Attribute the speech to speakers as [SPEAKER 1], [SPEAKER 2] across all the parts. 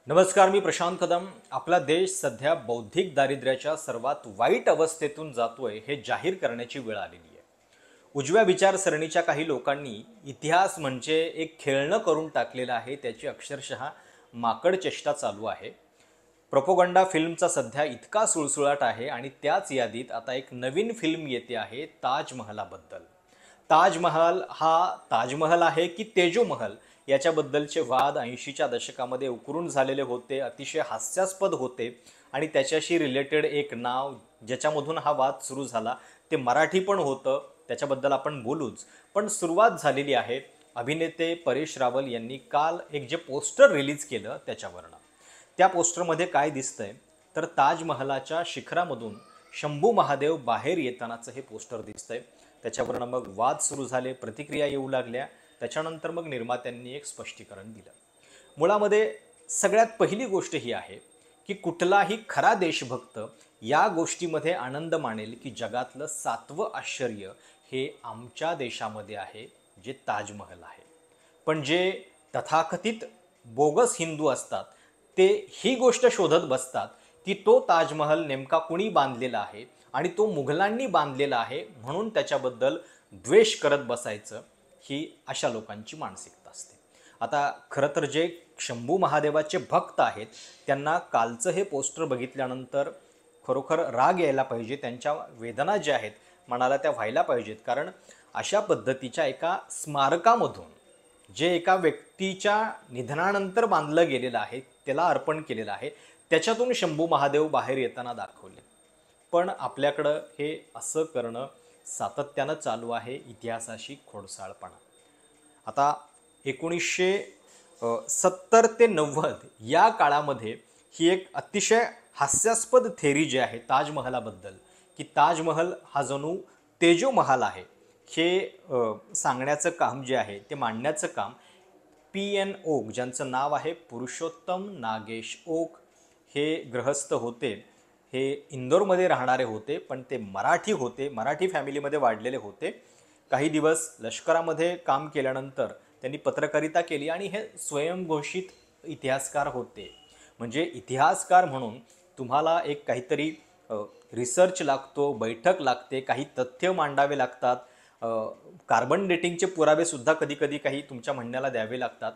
[SPEAKER 1] नमस्कार, मी प्रशांत कदम। आपला देश सध्या बौद्धिक दारिद्र्याच्या सर्वात वाईट अवस्थेतून जातोय हे जाहीर करण्याची वेळ आलेली आहे। उजव्या विचारसरणीच्या काही लोकांनी इतिहास म्हणजे एक खेळणं करून टाकलेलं आहे, त्याची अक्षरशः माकड चेष्टा चालू आहे। प्रोपोगंडा फिल्मचा सध्या इतका सुळसुळाट आहे आणि त्याच यादीत आता एक नवीन फिल्म येते आहे ताजमहलाबद्दल। ताजमहल हा ताजमहल आहे की तेजो महल याच्याबद्दलचे वाद 80च्या दशकामध्ये उकरून झालेले होते, अतिशय हास्यास्पद होते आणि त्याच्याशी रिलेटेड एक नाव ज्याच्यामधून हा वाद सुरू झाला ते मराठी पण होतं, त्याच्याबद्दल आपण बोलूच। पण सुरुवात झालेली आहे अभिनेते परेश रावल यांनी काल एक जे पोस्टर रिलीज केलं त्याच्यावरनं। त्या पोस्टरमध्ये काय दिसतंय तर ताजमहलाच्या शिखरामधून शंभू महादेव बाहेर येतानाचं हे पोस्टर दिसतंय। त्याच्यावरनं मग वाद सुरू झाले, प्रतिक्रिया येऊ लागल्या। त्याच्यानंतर मग निर्मात्यांनी एक स्पष्टीकरण दिलं। मुळामध्ये सगळ्यात पहिली गोष्ट ही आहे की कुठलाही खरा देशभक्त या गोष्टीमध्ये आनंद मानेल की जगातलं 7वं आश्चर्य हे आमच्या देशामध्ये आहे, जे ताजमहल आहे। पण जे तथाकथित बोगस हिंदू असतात ते ही गोष्ट शोधत बसतात की तो ताजमहल नेमका कुणी बांधलेला आहे आणि तो मुघलांनी बांधलेला आहे म्हणून त्याच्याबद्दल द्वेष करत बसायचं, ही अशा लोकांची मानसिकता असते। आता खरं तर जे शंभू महादेवाचे भक्त आहेत त्यांना कालचं हे पोस्टर बघितल्यानंतर खरोखर राग यायला पाहिजे, त्यांच्या वेदना ज्या आहेत मनाला त्या व्हायला पाहिजेत। कारण अशा पद्धतीच्या एका स्मारकामधून जे एका व्यक्तीच्या निधनानंतर बांधलं गेलेलं आहे, त्याला अर्पण केलेलं आहे, त्याच्यातून शंभू महादेव बाहेर येताना दाखवले। पण आपल्याकडं हे असं करणं सातत्यानं चालू आहे, इतिहासाशी खोडसाळपणा। आता 1970 ते 90 या काळामध्ये ही एक अतिशय हास्यास्पद थेरी जी आहे ताजमहलाबद्दल की ताजमहल हा जणू तेजो महल आहे, हे सांगण्याचं काम जे आहे ते मांडण्याचं काम P.N. ओक, ज्यांचं नाव आहे पुरुषोत्तम नागेश ओक, हे गृहस्थ होते। हे इंदोरमध्ये राहणारे होते, पण ते मराठी होते, मराठी फॅमिलीमध्ये वाढलेले होते। काही दिवस लष्करामध्ये काम केल्यानंतर त्यांनी पत्रकारिता केली आणि हे स्वयंघोषित इतिहासकार होते। म्हणजे इतिहासकार म्हणून तुम्हाला एक काहीतरी रिसर्च लागतो, बैठक लागते, काही तथ्य मांडावे लागतात, कार्बन डेटिंगचे पुरावे सुद्धा कधी कधी काही तुमच्या म्हणण्याला द्यावे लागतात।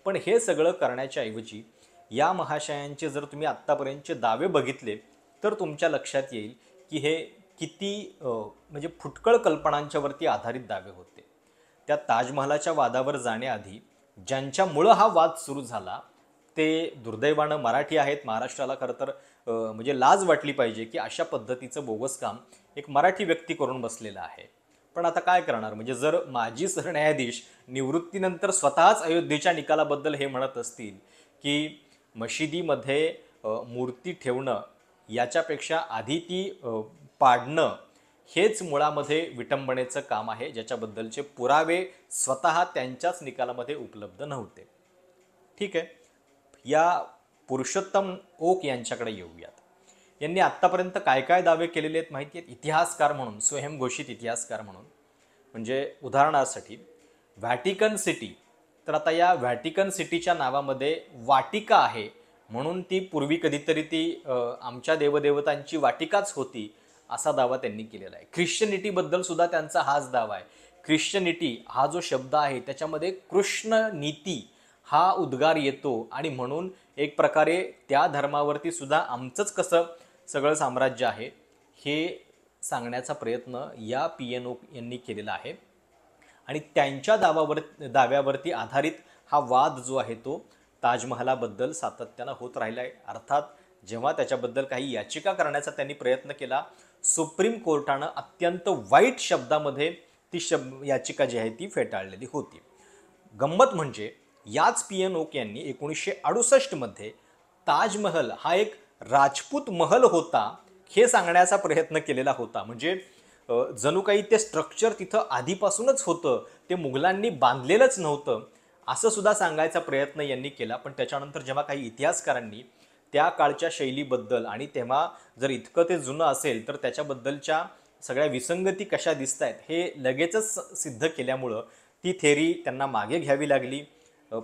[SPEAKER 1] पण हे सगळं करण्याच्या ऐवजी या महाशयांचे जर तुम्ही आत्तापर्यंतचे दावे बघितले तर तुमच्या लक्षात येईल की हे किती म्हणजे फुटकळ कल्पनांच्यावरती आधारित दावे होते। त्या ताजमहलाच्या वादावर जाण्याआधी ज्यांच्यामुळं हा वाद सुरू झाला ते दुर्दैवानं मराठी आहेत। महाराष्ट्राला खरं तर म्हणजे लाज वाटली पाहिजे की अशा पद्धतीचं बोगस काम एक मराठी व्यक्ती करून बसलेला आहे। पण आता काय करणार, म्हणजे जर माजी सरन्यायाधीश निवृत्तीनंतर स्वतःच अयोध्येच्या निकालाबद्दल हे म्हणत असतील की मशिदीमध्ये मूर्ती ठेवणं याच्यापेक्षा आधी ती पाडणं हेच मुळामध्ये विटंबनेचं काम आहे, ज्याच्याबद्दलचे पुरावे स्वतः त्यांच्याच निकालामध्ये उपलब्ध नव्हते। ठीक आहे, या पुरुषोत्तम ओक यांच्याकडे येऊयात। यांनी आत्तापर्यंत काय काय दावे केलेले आहेत माहिती आहेत इतिहासकार म्हणून, स्वयंघोषित इतिहासकार म्हणून। म्हणजे उदाहरणासाठी व्हॅटिकन सिटी, तर आता या व्हॅटिकन सिटीच्या नावामध्ये वाटिका आहे म्हणून ती पूर्वी कधीतरी ती आमच्या देवदेवतांची वाटिकाच होती असा दावा त्यांनी केलेला आहे। ख्रिश्चनिटीबद्दल सुद्धा त्यांचा हाच दावा आहे। ख्रिश्चनिटी हा जो शब्द आहे त्याच्यामध्ये कृष्ण नीती हा उद्गार येतो आणि म्हणून एक प्रकारे त्या धर्मावरती सुद्धा आमचंच कसं सगळं साम्राज्य आहे हे सांगण्याचा प्रयत्न या P.N. ओक यांनी केलेला आहे। आणि त्यांच्या दाव्यावरती आधारित हा वाद जो आहे तो ताजमहलाबद्दल सातत्यानं होत राहिला आहे। अर्थात जेव्हा त्याच्याबद्दल काही याचिका करण्याचा त्यांनी प्रयत्न केला, सुप्रीम कोर्टानं अत्यंत वाईट शब्दामध्ये ती याचिका जी आहे ती फेटाळलेली होती। गंमत म्हणजे याच P.N. ओक यांनी 1968 मध्ये ताजमहल हा एक राजपूत महल होता हे सांगण्याचा प्रयत्न केलेला होता। म्हणजे जणू काही ते स्ट्रक्चर तिथं आधीपासूनच होतं, ते मुघलांनी बांधलेलंच नव्हतं असं सुद्धा सांगायचा प्रयत्न यांनी केला। पण त्याच्यानंतर जेव्हा काही इतिहासकारांनी त्या काळच्या शैलीबद्दल आणि तेव्हा जर इतकं ते जुनं असेल तर त्याच्याबद्दलच्या सगळ्या विसंगती कशा दिसत आहेत हे लगेचच सिद्ध केल्यामुळं ती थेरी त्यांना मागे घ्यावी लागली।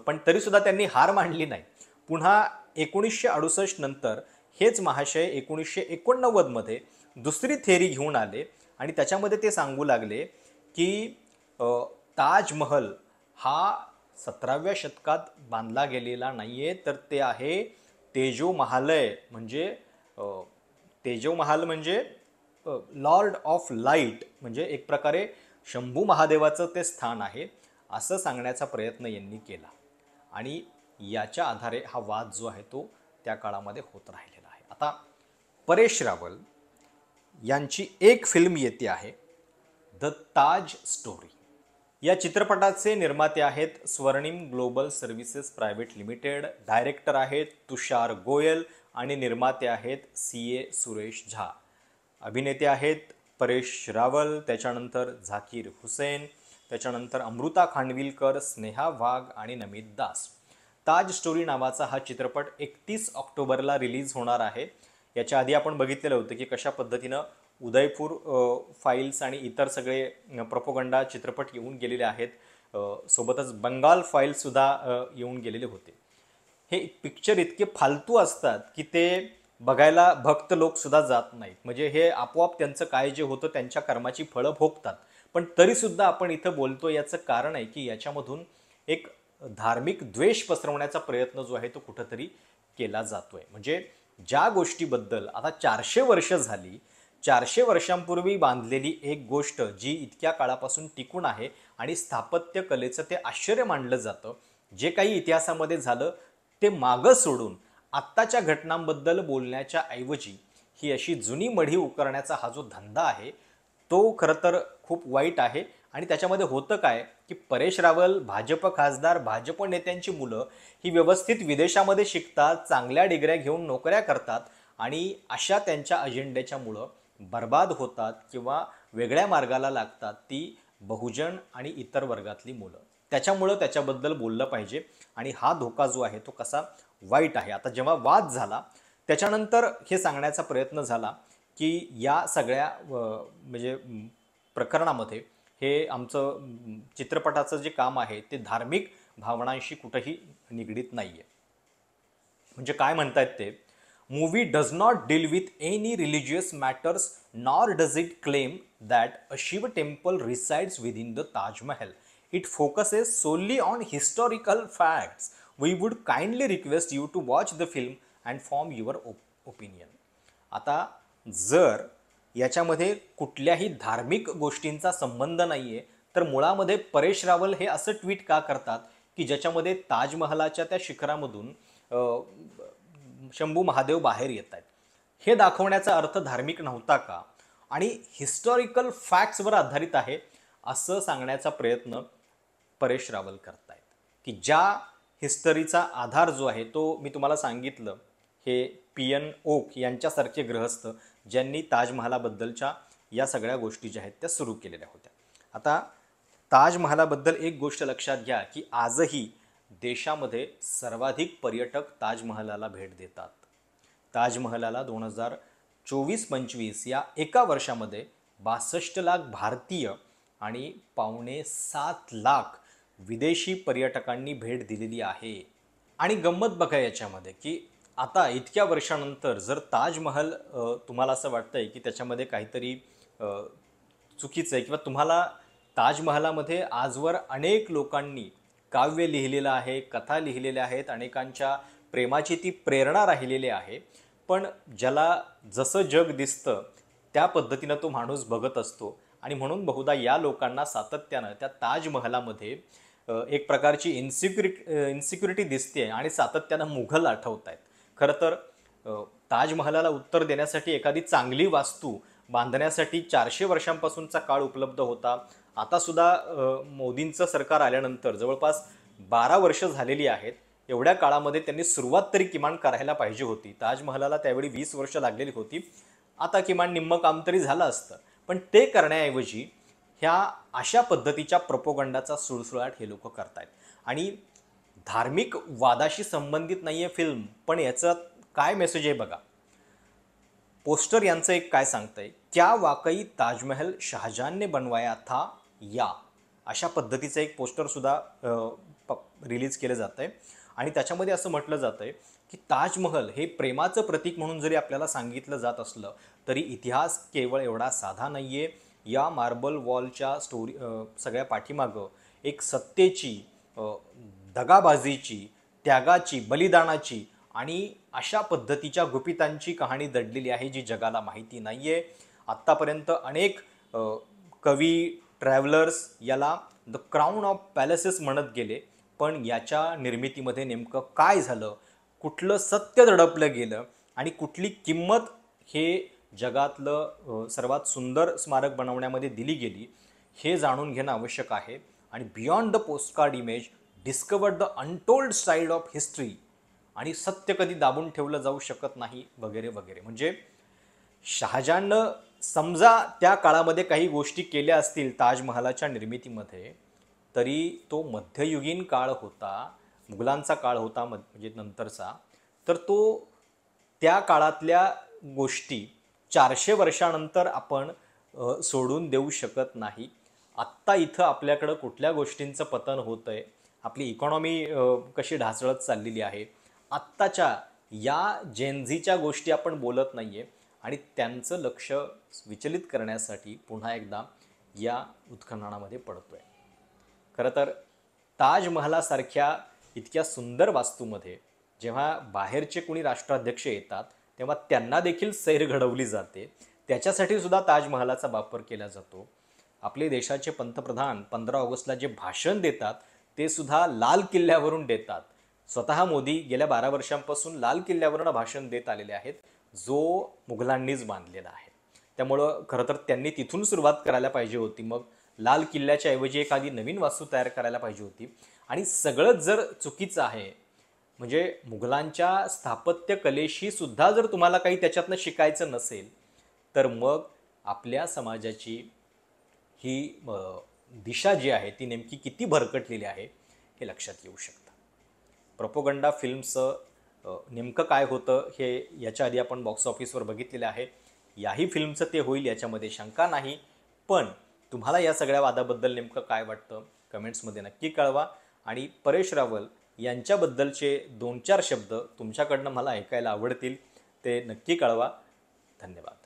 [SPEAKER 1] पण तरीसुद्धा त्यांनी हार मानली नाही। पुन्हा 1968 नंतर हेच महाशय 1989 मध्ये दुसरी थेअरी घेऊन आले आणि त्याच्यामध्ये ते सांगू लागले की ताजमहल हा 17व्या शतकात बांधला गेलेला नाहीये, तर ते आहे तेजो महालय म्हणजे तेजो महाल म्हणजे लॉर्ड ऑफ लाईट म्हणजे एक प्रकारे शंभू महादेवाचं ते स्थान आहे असं सांगण्याचा प्रयत्न यांनी केला आणि याच्या आधारे हा वाद जो आहे तो त्या काळामध्ये होत राहिलेला आहे. आता परेश रावल यांची एक फिल्म येते आहे द ताज स्टोरी. या चित्रपटाचे निर्माते आहेत स्वर्णिम global services private limited, director आहेत तुषार गोयल आणि निर्माते आहेत CA सुरेश झा. अभिनेते आहेत परेश रावल, त्याच्यानंतर झाकीर हुसेन, त्याच्यानंतर अमृता खानविलकर, स्नेहा वाघ आणि नमित दास. ताज स्टोरी नावाचा हा चित्रपट 31 ऑक्टोबरला रिलीज होणार आहे. याच्या आधी आपण बघितलेलं होतं की कशा पद्धतीनं उदयपूर फाईल्स आणि इतर सगळे प्रोपोगंडा चित्रपट येऊन गेलेले आहेत. सोबतच बंगाल फाईल्ससुद्धा येऊन गेलेले होते. हे पिक्चर इतके फालतू असतात की ते बघायला भक्त लोकसुद्धा जात नाहीत. म्हणजे हे आपोआप त्यांचं काय जे होतं त्यांच्या कर्माची फळं भोगतात. पण तरीसुद्धा आपण इथं बोलतो याचं कारण आहे की याच्यामधून एक धार्मिक द्वेष पसरवण्याचा प्रयत्न जो आहे तो कुठंतरी केला जातोय. म्हणजे ज्या गोष्टीबद्दल आता 400 वर्ष झाली, 400 वर्षांपूर्वी बांधलेली एक गोष्ट जी इतक्या काळापासून टिकून आहे आणि स्थापत्य कलेचं ते आश्चर्य मानलं जातं, जे काही इतिहासामध्ये झालं ते मागं सोडून आत्ताच्या घटनांबद्दल बोलण्याच्या ऐवजी ही अशी जुनी मढी उकरण्याचा हा जो धंदा आहे तो खरं तर खूप वाईट आहे. आणि त्याच्यामध्ये होतं काय की परेश रावल भाजप खासदार, भाजप नेत्यांची मुलं ही व्यवस्थित विदेशामध्ये शिकतात, चांगल्या डिग्र्या घेऊन नोकऱ्या करतात आणि अशा त्यांच्या अजेंड्याच्यामुळं बर्बाद होतात किंवा वेगळ्या मार्गाला लागतात ती बहुजन आणि इतर वर्गातली मुलं. त्याच्यामुळं त्याच्याबद्दल बोललं पाहिजे आणि हा धोका जो आहे तो कसा वाईट आहे. आता जेव्हा वाद झाला त्याच्यानंतर हे सांगण्याचा प्रयत्न झाला की या सगळ्या म्हणजे प्रकरणामध्ये हे आमचं चित्रपटाचं जे काम आहे ते धार्मिक भावनांशी कुठंही निगडीत नाही आहे. म्हणजे काय म्हणतायत ते, movie does not deal with any religious matters nor does it claim that a Shiv temple resides within the Taj Mahal. It focuses solely on historical facts. We would kindly request you to watch the film and form your opinion. आता जर याच्यामध्ये कुठल्याही धार्मिक गोष्टींचा संबंध नाही आहे तर मुळामध्ये परेश रावल हे असं ट्विट का करतात की ज्याच्यामध्ये ताजमहलाच्या त्या शिखरामधून शंभू महादेव बाहेर येत आहेत. हे दाखवण्याचा अर्थ धार्मिक नव्हता का आणि हिस्टॉरिकल फॅक्ट्सवर आधारित आहे असं सांगण्याचा प्रयत्न परेश रावल करतायत की ज्या हिस्टरीचा आधार जो आहे तो मी तुम्हाला सांगितलं, हे PN ओक यांच्यासारखे गृहस्थ ज्यांनी ताजमहालाबद्दलच्या या सगळ्या गोष्टी ज्या आहेत त्या सुरू केलेल्या होत्या. आता ताजमहालाबद्दल एक गोष्ट लक्षात घ्या की आजही देशामध्ये सर्वाधिक पर्यटक ताजमहालाला भेट देतात. ताजमहालाला 2024-25 या एका वर्षामध्ये 62 लाख भारतीय आणि 6.25 लाख विदेशी पर्यटकांनी भेट दिलेली आहे. आणि गंमत बघा याच्यामध्ये की आता इतक्या वर्षानंतर जर ताजमहल तुम्हाला असं वाटतंय की त्याच्यामध्ये काहीतरी चुकीचं आहे किंवा तुम्हाला ताजमहालामध्ये आजवर अनेक लोकांनी काव्य लिहिलेलं आहे, कथा लिहिलेल्या आहेत, अनेकांच्या प्रेमाची ती प्रेरणा राहिलेली आहे, पण ज्याला जसं जग दिसतं त्या पद्धतीनं तो माणूस बघत असतो आणि म्हणून बहुधा या लोकांना सातत्यानं त्या ताजमहालामध्ये एक प्रकारची इन्सिक्युरिटी दिसते आणि सातत्यानं मुघल आठवत आहेत. खरं तर ताजमहालाला उत्तर देण्यासाठी एखादी चांगली वास्तू बांधण्यासाठी 400 वर्षांपासूनचा काळ उपलब्ध होता. आतासुद्धा मोदींचं सरकार आल्यानंतर जवळपास 12 वर्ष झालेली आहेत. एवढ्या काळामध्ये त्यांनी सुरुवात तरी किमान करायला पाहिजे होती. ताजमहालाला त्यावेळी 20 वर्ष लागलेली होती. आता किमान निम्मं काम तरी झालं असतं, पण ते करण्याऐवजी ह्या अशा पद्धतीच्या प्रोपोगंडाचा सुळसुळाट हे लोक करतायत. आणि धार्मिक वादाशी संबंधित नाही आहे फिल्म, पण याचा काय मेसेज आहे बघा. पोस्टर यांचं एक काय सांगतंय, क्या वाकई ताजमहल शाहजहां ने बनवाया था या, अशा पद्धतीचं एक पोस्टरसुद्धा रिलीज केलं जातं आहे. आणि त्याच्यामध्ये असं म्हटलं जातं आहे की ताजमहल हे प्रेमाचं प्रतीक म्हणून जरी आपल्याला सांगितलं जात असलं तरी इतिहास केवळ एवढा साधा नाही आहे. या मार्बल वॉलच्या सगळ्या पाठीमागं एक सत्तेची, दगाबाजीची, त्यागाची, बलिदानाची आणि अशा पद्धतीच्या गुपितांची कहाणी दडलेली आहे जी जगाला माहिती नाही आहे. आत्तापर्यंत अनेक कवी, ट्रॅव्हलर्स याला द क्राऊन ऑफ पॅलेसेस म्हणत गेले, पण याच्या निर्मितीमध्ये नेमकं काय झालं, कुठलं सत्य दडपलं गेलं आणि कुठली किंमत हे जगातलं सर्वात सुंदर स्मारक बनवण्यामध्ये दिली गेली, हे जाणून घेणं आवश्यक आहे. आणि beyond the postcard image discover the untold side of history आणि सत्य कधी दाबून ठेवलं जाऊ शकत नाही वगैरे वगैरे. म्हणजे शहाजहाननं समजा त्या काळामध्ये काही गोष्टी केल्या असतील ताजमहालाच्या निर्मितीमध्ये, तरी तो मध्ययुगीन काळ होता, मुघलांचा काळ होता म्हणजे नंतरचा, तर तो त्या काळातल्या गोष्टी 400 वर्षानंतर आपण सोडून देऊ शकत नाही. आत्ता इथं आपल्याकडं कुठल्या गोष्टींचं पतन होतं आहे, आपली इकॉनॉमी कशी ढासळत चाललेली आहे, आत्ताच्या या जेनझीच्या गोष्टी आपण बोलत नाही आहे आणि त्यांचं लक्ष विचलित करण्यासाठी पुन्हा एकदा या उत्खननामध्ये पडतो आहे. खरं तर ताजमहालासारख्या इतक्या सुंदर वास्तूमध्ये जेव्हा बाहेरचे कोणी राष्ट्राध्यक्ष येतात तेव्हा त्यांना देखील सैर घडवली जाते. त्याच्यासाठी सुद्धा ताजमहालाचा वापर केला जातो. आपले देशाचे पंतप्रधान 15 ऑगस्टला जे भाषण देतात ते सुद्धा लाल किल्ल्यावरून देतात. स्वतः मोदी गेल्या 12 वर्षांपासून लाल किल्ल्यावरून भाषण देत आलेले आहेत, जो मुघलांनीच बांधलेला आहे. त्यामुळं खरं तर त्यांनी तिथून सुरुवात करायला पाहिजे होती. मग लाल किल्ल्याच्या ऐवजी एखादी नवीन वास्तू तयार करायला पाहिजे होती. आणि सगळंच जर चुकीचं आहे, म्हणजे मुघलांच्या स्थापत्य कलेशी सुद्धा जर तुम्हाला काही त्याच्यातनं शिकायचं नसेल, तर मग आपल्या समाजाची ही दिशा जी आहे ती नेमकी किती भरकटलेली आहे हे लक्षात येऊ शकतं. प्रोपोगंडा फिल्मचं नेमकं काय होतं हे याच्या आधी आपण बॉक्स ऑफिसवर बघितलेलं आहे. याही फिल्मचं ते होईल याच्यामध्ये शंका नाही. पण तुम्हाला या सगळ्या वादाबद्दल नेमकं काय वाटतं कमेंट्समध्ये नक्की कळवा. आणि परेश रावल यांच्याबद्दलचे 2-4 शब्द तुमच्याकडनं मला ऐकायला आवडतील, ते नक्की कळवा. धन्यवाद.